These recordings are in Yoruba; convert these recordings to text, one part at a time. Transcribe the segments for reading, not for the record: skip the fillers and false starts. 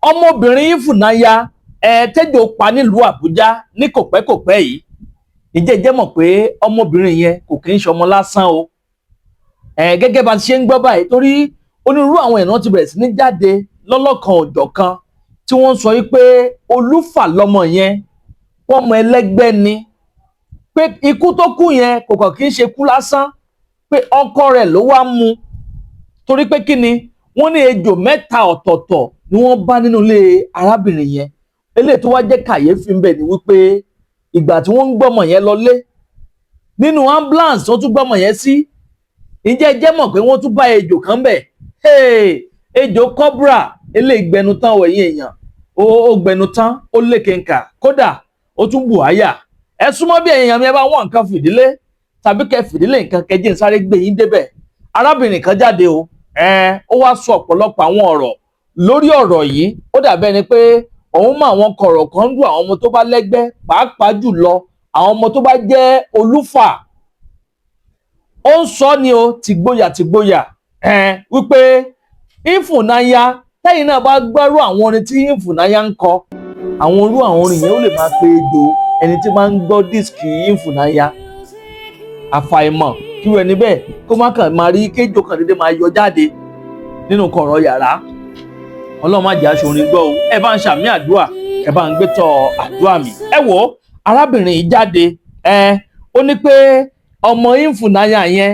ọmọbìnrin Ifunaya tẹ́jọ́ pa nílùú Àbújá ní kòpẹ́kòpẹ́ yìí ìjẹ́ mọ̀ pé ọmọbìnrin yẹn kò kì í ṣe ọmọ lásán o gẹ́gẹ́ bá ṣe ń gbọ́ báyìí torí onírúurú àwọn èèyàn ti bẹ̀rẹ̀ sí ní jáde lọ́lọ́kan òjọ̀kan tí wọ́n sọ wípé olúfà lọmọ yẹn pọ́mọ ẹlẹ́gbẹ́ ni pé ikú tó kú yẹn kò kàn kì í ṣe kú lásán pé ọkọ rẹ̀ ló wá mú torí pé kí ni wọ́n ní ejò mẹ́ta ọ̀tọ̀ọ̀tọ̀ ni wọ́n bá nínú ilé arábìnrin yẹn eléyìí tó wá jẹ́ kàyéfì ń bẹ ni wípé ìgbà tí wọ́n ń gbọ́mọ yẹn lọlé nínú ambulance wọ́n tún gbọ́mọ yẹn sí ìjẹ́ mọ̀ pé wọ́n tún bá ejò kan bẹ̀ ejò cobra eléyìí gbẹnu tán wẹ̀yìn èèyàn ó gbẹnu tán ó lékenkà kódà ó tún bù áyà ẹ súnmọ́ bí èèyàn mi ẹ bá wọ́n nǹkan fìdílé tàbí kẹ fìdílé nǹkan kẹjẹ ń sáré gbé yín débẹ̀ arábìnrin kan jáde o ó wá sọ ọ̀pọ̀lọpọ̀ àwọn ọ̀rọ̀ lórí ọ̀rọ̀ yìí ó dàbẹ́ ni pé òun mọ àwọn kọ̀rọ̀ kan ń dùn àwọn ọmọ tó bá lẹ́gbẹ́ pàápàá jùlọ àwọn ọmọ tó bá jẹ́ olúfà ó ń sọ ni o tìgboyà wípé Ifunaya tẹ́yìn náà bá gbọ́rọ̀ àwọn orin tí Ifunaya ń kọ àwọn orin yẹn ó lè máa pe ejò ẹni tí máa ń gbọ́ dísìkì Ifunaya àfàìmọ̀ kí wẹ́n níbẹ̀ kó má kàn máa rí kéjò kan dédé máa yọ jáde nínú kọ̀rọ̀ yàrá Ọlọ́run má jẹ́ aṣorin gbọ́ o ẹ bá ń ṣàmì àdúrà ẹ bá ń gbé tọ àdúrà mi ẹ wò arábìnrin yìí jáde ó ní pé ọmọ Ifunaya yẹn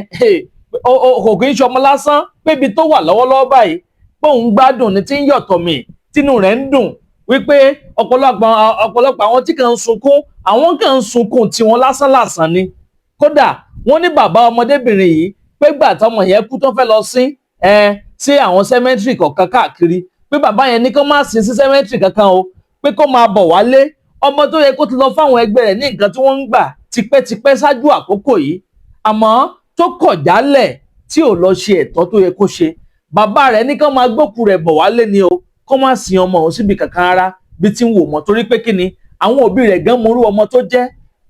kò kì í ṣe ọmọ lásán pé ibi tó wà lọ́wọ́lọ́wọ́ báyìí pé òun gbádùn ní tí ń yọ̀tọ̀ mi tínú rẹ̀ ń dùn wípé ọ̀pọ̀lọpọ̀ àwọn tí kàn ń sunkún àwọn kàn ń sunkún tiwọn lásán ni kódà wọ́n ní bàbá ọmọdébìnrin yìí pé gbà tọmọ yẹn kú tó fẹ́ lọ sí àwọn cemetery kọ̀ọ̀kan káàkiri pé bàbá yẹn ní kó má sin sí cemetery kankan o pé kó máa bọ̀ wálé ọmọ tó yẹ kó ti lọ fáwọn ẹgbẹ́ rẹ̀ ní nǹkan tí wọ́n ń gbà tipẹ́tipẹ́ ṣáájú àkókò yìí àmọ́ tó kọ̀ jálẹ̀ tí ò lọ ṣe ẹ̀tọ́ tó yẹ kó ṣe bàbá rẹ̀ ní kó máa gbókù rẹ̀ bọ̀ wálé ni o kó má sin ọmọ òun síbi kankan rárá bí tí ń wò mọ́ torí pé kí ni àwọn òbí rẹ̀ gan mọrú ọmọ tó jẹ́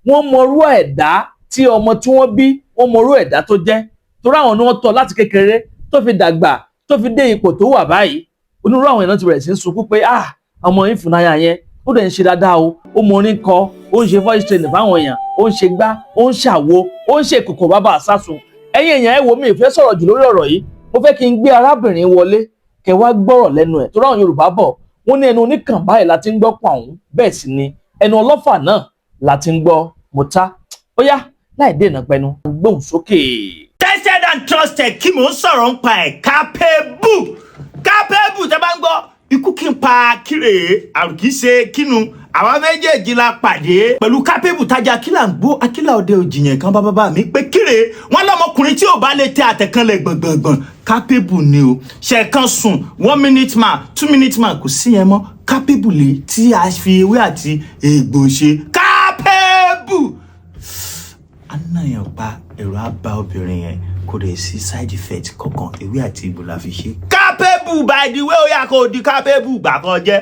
wọ́n mọrú ẹ̀dá tí ọmọ tí wọ́n bí wọ́n mọrú ẹ̀dá tó jẹ́ torí àwọn ni wọ́n tọ́ láti kékeré tó fi dàgbà tó fi dé ipò tó wà báyìí onírúurú àwọn èèyàn ti bẹ̀rẹ̀ sí ń sunkún pé ọmọ Ifunaya yẹn ó dẹ̀ ń ṣe dáadáa o ó mọ orin kọ ó ń ṣe voice training fáwọn èèyàn ó ń ṣe gbá ó ń ṣàwo ó ń ṣe kòkò bàbá àsásùn ẹ̀yin èèyàn ẹ wò mí ìfẹ́ sọ̀rọ̀ jù lórí ọ̀rọ̀ yìí mo fẹ́ kí n gbé arábìnrin wọlé kẹ́ wá gbọ́rọ̀ lẹ́nu ẹ̀ torí àwọn Yorùbá bọ̀ wọ́n ní ẹnu oníkàn báyìí la ti ń gbọ́ pọ̀hún bẹ́ẹ̀ sì ni ẹnu ọlọ́fà náà la ti ń gbọ́ mọ́tá ó yá láì dènà pẹnu gbóhùn sókè. Tested and trusted kí mò ń sọ̀rọ̀ ń pa ẹ̀ kápẹ́bù tẹ́ bá ń gbọ́ ikú kí n pa kíre àrùn kì í ṣe kínu àwọn méjèèjì la pàdé pẹ̀lú kápẹ́bù tajà kílà ń gbó akílà òde òjìyàn kan bábá mi pé kíre wọn lọmọkùnrin tí ò bá lè tẹ àtẹ̀kànlẹ̀ gbọ̀ngbọ̀ngbọ̀n kápẹ́bù ni o ṣẹ̀kan sùn 1 minute man 2 minute man kò sí yẹn mọ́ kápẹ́bù lè tí a fi ewé àti egbò ṣe kápẹ́bù anáyàn pa ẹ̀rọ àbá obìnrin yẹn kò dẹ̀ sí side effect kankan ewé àti egbò la fi ṣe kápẹ́bù by the way ó yà kó di kápẹ́bù gbà kan jẹ́.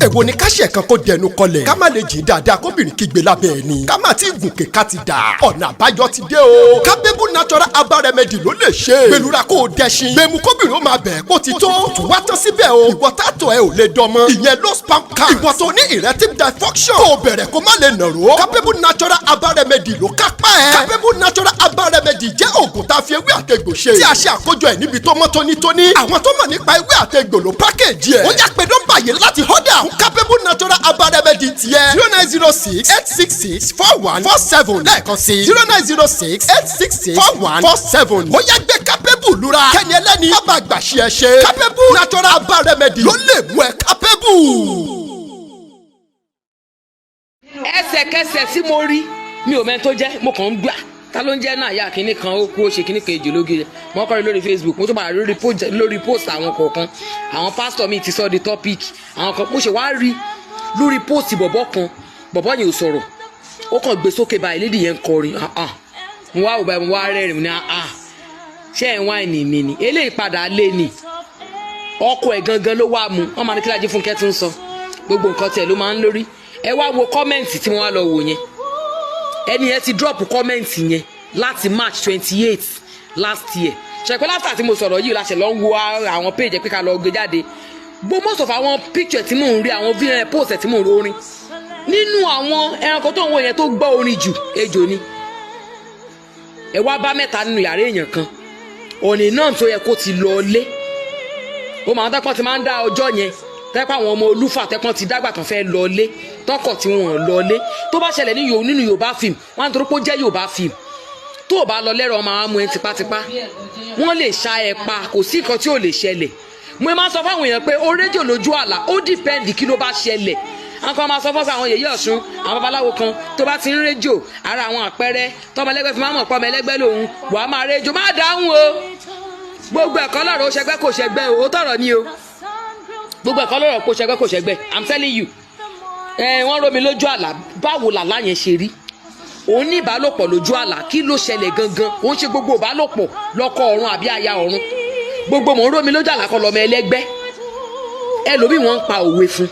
èwo ni káṣẹ̀ kan kó dẹnu kọlẹ̀ ká má lè jìn dáadáa kóbìnrin kígbe lábẹ́ ẹni ká má tí gùnkè ká ti dà ọ̀nà àbáyọ ti dé o kápẹ́bù natural herbal remedy ló lè ṣe gbẹlura kó o dẹṣin gbẹmu kóbìnrin ó máa bẹ̀ kó ti tó tún wá tán síbẹ̀ o ìwọ tààtọ̀ ẹ ò lè dọmọ ìyẹn low sperm count ìwọ tó ní erectile dysfunction kó o bẹ̀rẹ̀ kó má lè nàró kápẹ́bù natural herbal remedy ló kápá ẹ̀ kápẹ́bù natural herbal remedy jẹ́ oògùn tá a fi ewé àtegbò ṣe tí a ṣe àkójọ ẹ̀ níbi tó mọ́ tónítóní àwọn tó mọ̀ nípa ewé àtegbò ló pákéjì ẹ̀ ó yá pé nọ́mbà yìí láti họ́dà fún kápẹ́bù natural herbal remedy tiẹ̀ 0906-866-4147 lẹ́ẹ̀kan sí 0906-866-4147 ó yá gbé kápẹ́bù lura kẹ́ni ẹlẹ́ni má bàa gbàṣẹ ẹ ṣe kápẹ́bù natural herbal remedy ló lè mú ẹ kápẹ́bù. ẹsẹ̀kẹsẹ̀ tí mo rí mi ò mẹ́ni tó jẹ́ mo kàn ń gbà ta ló ń jẹ́ náà ya kínní kan ó kú ó ṣe kínní kejì lóge mo kọ́ lórí Facebook mo tún bá lórí post àwọn kọ̀ọ̀kan àwọn pásítọ̀ mi ti sọ di topic àwọn kan mo ṣe wá rí lórí post bọ̀bọ̀ kan bọ̀bọ̀ yẹn ò sọ̀rọ̀ ó kàn gbé sókè báyìí lédi yẹn ń kọrin mo wá òbá mo wá rẹ́rìn ní ṣé ẹ̀ ń wá ẹ̀nì mi ni eléyìí padà lé ni ọkọ ẹ̀ gangan ló wá mu wọ́n máa ní kíláàjì fún kẹ́tù ń sọ gbogbo nǹkan tiẹ̀ ló máa ń lórí ẹ wá wo kọ́mẹ̀ntì tí wọ́n wá lọ wò yẹn ẹni yẹn ti drop comment yẹn láti March 28 last year ṣe pé láti àti mo sọ̀rọ̀ yìí láṣẹ lọ ń wo àwọn page pé ká lọ gbé jáde most of àwọn picture tí mò ń rí àwọn post tí mò ń rí orin nínú àwọn ẹranko tó ń wọ yẹn tó gbọ́ orin jù ejò ni. Ẹ wá bá mẹ́ta nínú yàrá èèyàn kan òní náà tó yẹ kó ti lọ lé ó máa ń tẹ́pọ́n ti máa ń dá ọjọ́ yẹn tẹ́pọ́ àwọn ọmọ olúfà tẹ́pọ́n ti dágbà kan fẹ́ lọ lé tọkọ̀ tí wọ́n lọ lé tó bá ṣẹlẹ̀ nínú Yorùbá fíìmù wọ́n á torí pé ó jẹ́ Yorùbá fíìmù tó o bá lọ lẹ́rọ ọmọ àwọn ọmọ ẹ tipátipá wọ́n lè ṣá ẹ pa kò sí nǹkan tí ò lè ṣẹlẹ̀ mo máa sọ fáwọn èèyàn pé ó rédíò lójú àlá ó dìpẹ́ǹdì kí ló bá ṣẹlẹ̀ àwọn kan máa sọ fọ́sọ àwọn yèyé Ọ̀ṣun àwọn babaláwo kan tó bá ti ń rédíò ara àwọn àpẹẹrẹ tọmọ ẹlẹgbẹ́ fi máa mọ̀ pọ́ ọmọ ẹlẹgbẹ́ lòun wàá máa rédíò má dáhùn o gbogbo ẹ̀kọ́ lọ́rọ̀ ó ṣẹgbẹ́ kò ṣẹgbẹ́ o ó tọ̀rọ̀ ni o gbogbo ẹ̀kọ́ lọ́rọ̀ kò ṣẹgbẹ́ kò ṣẹgbẹ́ I'm telling you wọ́n rómi lójú àlá báwo làlá yẹn ṣe rí òun ní ìbálòpọ̀ lójú àlá kí ló ṣẹlẹ̀ gangan òun ṣe gbogbo ìbálòpọ̀ lọ́kọ ọ̀run àbí aya ọ̀run gbogbo mò ń rómi lójú àlá kan lọ́mọ ẹlẹ́gbẹ́ ẹlòmíì wọ́n ń pa òwe fún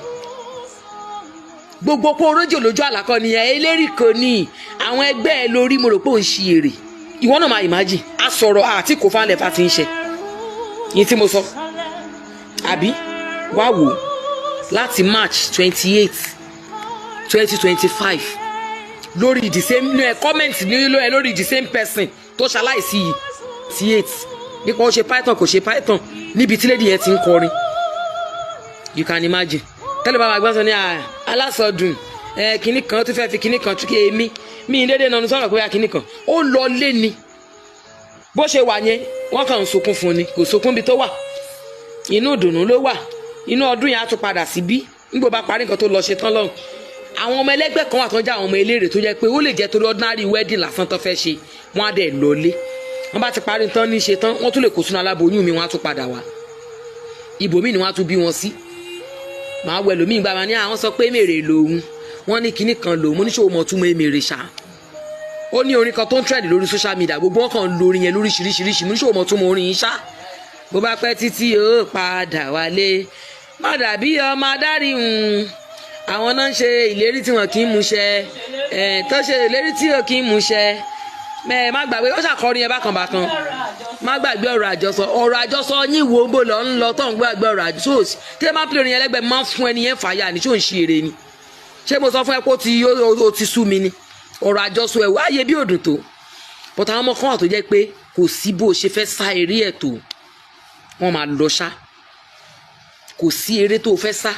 gbogbo pé orójò lójú àlá kan nìyẹn eléri kan ní àwọn ẹgbẹ́ ẹ lórí mo rò pé òun ṣe èrè ìwọ náà máa imagine a sọ̀rọ̀ àti kò fáńlẹ̀ fà ti ń ṣe yìí tí mo sọ àbí wá wò láti March 28 2025 lórí the same comment nílò ẹ lórí the same person tó ṣaláìsí yìí 28 nípa ó ṣe python kò ṣe python níbi tí lady yẹn ti ń kọrin you can imagine tẹ́lẹ̀ bá wa gbọ́n sọ ní alásọdùn kinní kan tó fẹ́ fi kinní kan tún kí èmi mi dédé nanu sọ̀rọ̀ pé kinní kan ó lọ lé ni bó ṣe wà yẹn wọ́n kàn ń sunkún fún ni kò sunkún bí tó wà inú ìdùnnú ló wà inú ọdún yẹn á tún padà sí bí nígbà bá parí nǹkan tó lọ ṣe tán lọ́hùn àwọn ọmọ ẹlẹ́gbẹ́ kan wà tó ń jẹ́ àwọn ọmọ eléré tó jẹ́ pé ó lè jẹ́ torí ordinary wedding lásán tó fẹ́ ṣe wọ́n á dẹ̀ lọ lé wọ́n bá ti parí tán ní ṣe tán wọ́n tún lè kó sínú aláboyún mi wọ́n á tún padà wá ibòmíì ni wọ́n á tún bí wọn sí màá wẹ lómi ìgbà máa ní àwọn sọ pé mèrè lòun wọ́n ní kinní kan lòun mo ní ṣòwò mọ̀ tún mọ mèrè ṣá ó ní orin kan tó ń trend lórí social media gbogbo wọn kàn ń lo orin yẹn lóríṣiríṣiríṣi mo ní ṣòwò mọ̀ tún mọ orin yìí ṣá bó bá pẹ́ títí ó padà wálé má dàbí ọmọ adarí àwọn náà ń ṣe ìlérí tí wọn kì í múṣẹ tó ṣe ìlérí tí wọn kì í múṣẹ má gbàgbé ó ṣàkọrin yẹn bákan má gbàgbé ọ̀rọ̀ àjọsọ yín wo bó lọ ń lọ tó ń gbàgbé ọ̀rọ̀ àjọsọ tí ẹ máa pè orin yẹn lẹ́gbẹ̀ẹ́ máa ń fún ẹni yẹn fàyà ní tí ò ń ṣe èrè ni ṣé mo sọ fún ẹ pé ó ti sú mi ni ọ̀rọ̀ àjọsọ ẹ̀ wáyé bí òdùn tó bọ́tà àwọn ọmọ kan wà tó jẹ́ pé kò sí bó ṣe fẹ́ sá eré ẹ̀ tó wọ́n máa lọ ṣá kò sí eré tó fẹ́ sá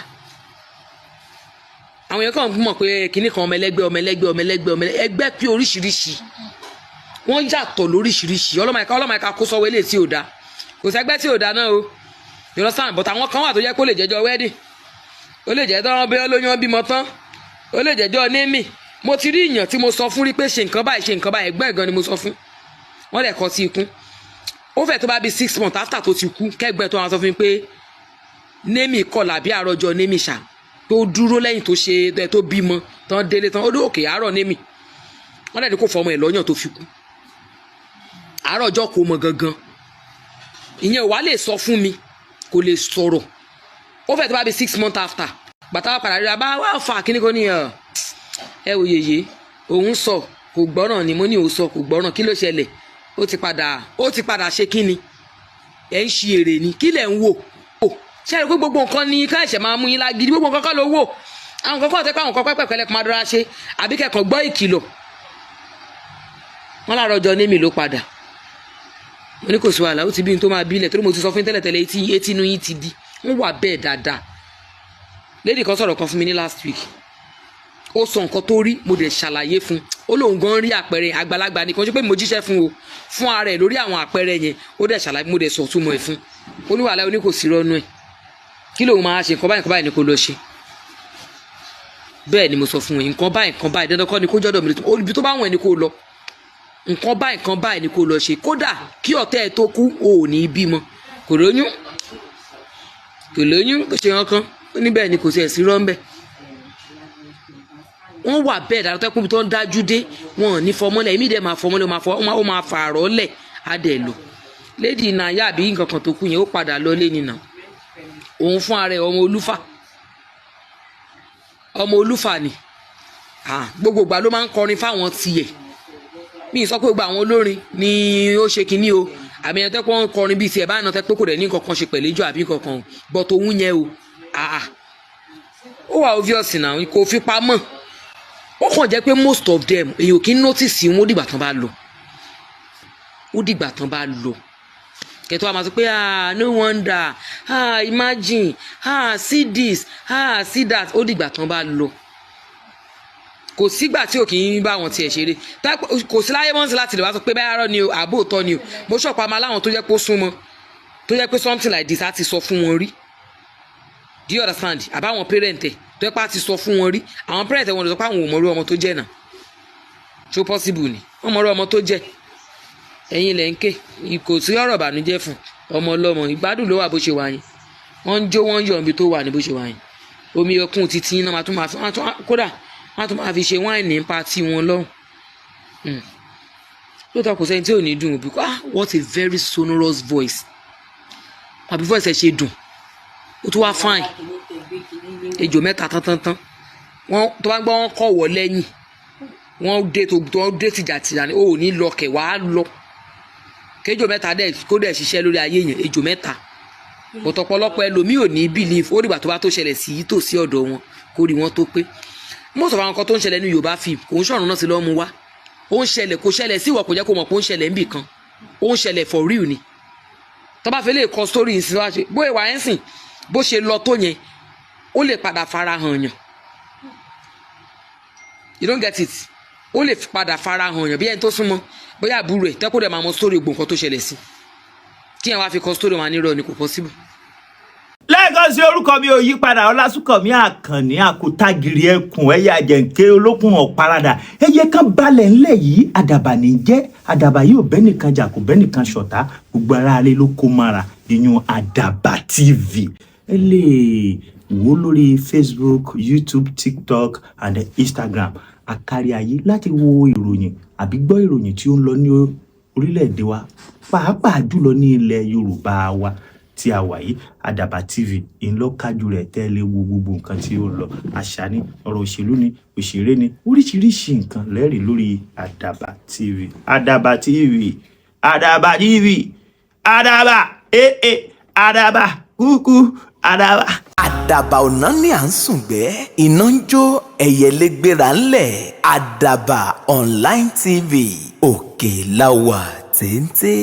àwọn yẹn kàn mọ̀ pé kinní kan ọmọ ẹlẹ́gbẹ́ ẹgbẹ́ pé oríṣiríṣi wọ́n yàtọ̀ lóríṣiríṣi ọlọ́màìka kó sọ́wọ́ ilé tí ò da kò sẹ́gbẹ́ tí ò da náà o yọ̀rọ̀ sáà bọ̀tà àwọn kan wà tó jẹ́ pé ó lè jẹ́jọ́ wedding ó lè jẹ́ tán bí olóyún bímọ tán ó lè jẹ́jọ́ némì mo ti rí ìyàn tí mo sọ fún rí pé ṣe nǹkan báyìí ẹgbẹ́ gan ni mo sọ fún wọ́n lè kọ́ sí ikú ó fẹ́ tó bá bí 6 months after tó ti kú kẹ́gbẹ́ tó wọn sọ fún mi pé némì kọlà bí àròjọ némì ṣá tó dúró lẹ́yìn tó ṣe tó bímọ tán délé tán ó dé òkè àárọ̀ némì wọ́n lè ní kó fọmọ ẹ̀ lọ́yàn tó fi kú àárọ̀ ọjọ́ kò mọ̀ gangan ìyẹn wàá lè sọ fún mi kò lè sọ̀rọ̀ ó fẹ́ tó bá bí 6 months after bàtà wà padà rí abá wà fà kíní kan ní ẹ wò yèyé òun sọ kò gbọ́ràn ni mo ní òun sọ kò gbọ́ràn kí ló ṣẹlẹ̀ ó ti padà ṣe kíni ẹ̀ ń ṣe èrè ni kí lẹ̀ ń wò ṣe é rí pé gbogbo nǹkan ni ká ẹ̀ṣẹ̀ máa mú yín lágídí gbogbo nǹkan kọ́ ló wò àwọn nǹkan kọ́ ọ̀tẹ́ pé àwọn nǹkan pẹ́pẹ́pẹ́ lẹ́kọ̀ọ́ máa dọ́ra ṣe àbí kẹ́kọ̀ọ́ gbọ́ ìkìlọ̀ wọn láàárọ̀ ọjọ́ némi ló padà mo ní kò sí wàhálà ó ti bí n tó máa bílẹ̀ torí mo ti sọ fún tẹ́lẹ̀tẹ́lẹ̀ etí inú yín ti di wọ́n wà bẹ́ẹ̀ dáadáa lady kan sọ̀rọ̀ kan fún mi ní last week ó sọ nǹkan tó rí mo dẹ̀ ṣàlàyé fún ó lóun gan rí àpẹẹrẹ àgbàlagbà nìkan ṣe pé mo jíṣẹ́ fún o fún ara ẹ̀ lórí àwọn àpẹẹrẹ yẹn ó dẹ̀ ṣàlàyé mo dẹ̀ sọ túmọ̀ ẹ̀ fún ó ní wàhálà ó ní kò sí rọ́nú ẹ̀ kí lóun máa ṣe nǹkan báyìí ni kò lọ ṣe bẹ́ẹ̀ ni mo sọ fún ẹ nǹkan báyìí dandan kọ́ ni kó jọ́dọ̀ mi ibi tó bá wọ̀n ẹ̀ ni kò lọ nǹkan báyìí ni kò lọ ṣe kódà kí ọ̀tẹ̀ ẹ̀ tó kú ò ní bímọ kò lóyún kò ṣe kankan ó ní bẹ́ẹ̀ ni kò sí ẹ̀sìn rọ́ńbẹ́ wọ́n wà bẹ́ẹ̀ dáadáa tó kún tó ń dájú dé wọn ò ní fọmọ́lẹ̀ èmi dẹ̀ máa fọmọ́lẹ̀ ó máa fà àrọ́ lẹ̀ á dẹ̀ lò lédi nàyà àbí nǹkan kan tó kú yẹn ó padà lọ lé nìyà òun fún ara ẹ̀ ọmọ olúfà ni gbogbo ìgbà ló máa ń kọrin fáwọn tiẹ̀ mi sọ pé gbogbo àwọn olórin ni ó ṣe kinní o àmì ẹ̀ tẹ́ pé wọ́n kọrin bíi tiẹ̀ báyìí náà tẹ́ pé kò dẹ̀ ní nǹkan kan ṣe pẹ̀lú ijó àbí nǹkan kan but òun yẹn o ó wà obvious náà kò fi pamọ́ ó kàn jẹ́ pé most of them èyí ò kí ń notice wọn ó dìgbà tán bá lọ kẹtọ a máa sọ pé no wonder imagine see this see that ó dìgbà tán bá lọ kò sígbà tí ò kì í bá wọn tiẹ̀ ṣeré kò sí láyé mọ́sí láti lè wá sọ pé báyà rọ ni o àbò òótọ́ ni o mo ṣọ̀pá máa láwọn tó jẹ́ pé ó súnmọ́ tó jẹ́ pé something like this á ti sọ fún wọn rí do you understand àbáwọn parent ẹ̀ tó jẹ́ pé á ti sọ fún wọn rí àwọn parent ẹ̀ wọn lè sọ pé àwọn ò mọ̀rú ọmọ tó jẹ́ náà ṣó possible ni wọ́n mọ̀rú ọmọ tó jẹ́ ẹ̀yin lẹ́ ń ké kò sí ọ̀rọ̀ ìbànújẹ́ fún ọmọ ọlọ́mọ ìgbádùn ló wà bó ṣe wà yẹn wọ́n ń jó wọ́n ń yọ̀ níbi tó wà ní bó ṣe wà yẹn omi ẹkún títí iná kódà wọ́n tún máa fi ṣe wáìnì ń pa tí wọn lọ́hùn lóòótọ́ kò sẹ́ni tí ò ní dùn òbí what a very sonorous voice àbí voice ẹ̀ ṣe dùn ó tún wá fine ejò mẹ́ta tán wọ́n tó bá gbọ́ wọn kọ̀ wọ́ lẹ́yìn wọ́n dé tìjàtìjà ni ó ní lọ kẹ̀ wá lọ kéjò mẹ́ta dẹ̀ kó dẹ̀ ṣiṣẹ́ lórí ayé yẹn ejò mẹ́ta ọ̀tọ̀pọ̀lọpọ̀ ẹlòmíì ò ní believe ó dìgbà tó bá tó ṣẹlẹ̀ sí tòsí ọ̀dọ̀ wọn kó rí wọn tó pé most of àwọn nǹkan tó ń ṣẹlẹ̀ ní Yorùbá film kò ń ṣọ̀run náà sí lọ́ọ́ mu wá ó ń ṣẹlẹ̀ kò ṣẹlẹ̀ sí ìwọ kò jẹ́ kó mọ̀ pé ó ń ṣẹlẹ̀ níbì kan ó ń ṣẹlẹ̀ for real ni tó bá fẹ́ lè kọ story yìí sí wá ṣe bó ìwà ẹ̀ ń sìn bó ṣe lọ tó yẹn ó lè padà fara hàn yàn you don't get it ó lè padà fara hàn yàn bí ẹni tó súnmọ́ bóyá àbúrò ẹ̀ tẹ́kọ̀ dẹ̀ máa mọ story gbọ̀ǹkan tó ṣẹlẹ̀ sí kí ẹ̀ wá fi kọ story wọn nírọ̀ ni kò possible. lẹ́ẹ̀kan sí orúkọ mi ò yí padà Ọlásùnkànmí Àkànní àkútàgìrì ẹkùn ẹ̀yà àjẹǹké olókùn ọ̀paradà ẹyẹ kan balẹ̀ ńlẹ̀ yìí àdàbà ní jẹ́ àdàbà yìí ò bẹ́nìkan jà kò bẹ́nìkan ṣọ̀tá gbogbo ara rẹ̀ ló kó mara ìyún Àdàbà TV ẹ lè wò lórí Facebook, YouTube, TikTok and Instagram àkárí ayé láti wo ìròyìn àbí gbọ́ ìròyìn tí ó ń lọ ní orílẹ̀-èdè wa pàápàá jùlọ ní ilẹ̀ Yorùbá wa tí a wà yìí Àdàbà TV ìlọ́kájú rẹ̀ tẹ́lẹ̀ wo gbogbo nǹkan tí ó lọ àṣà ni ọ̀rọ̀ òṣèlú ni òṣèré ni oríṣiríṣi nǹkan lẹ́rìí lórí Àdàbà TV Àdàbà TV Àdàbà TV Àdàbà Àdàbà kúkú Àdàbà. Àdàbà ọ̀nà ni à ń sùn gbẹ́ iná ń jó ẹyẹlé gbéra ńlẹ̀ Àdàbà online TV òkè láwà téńté.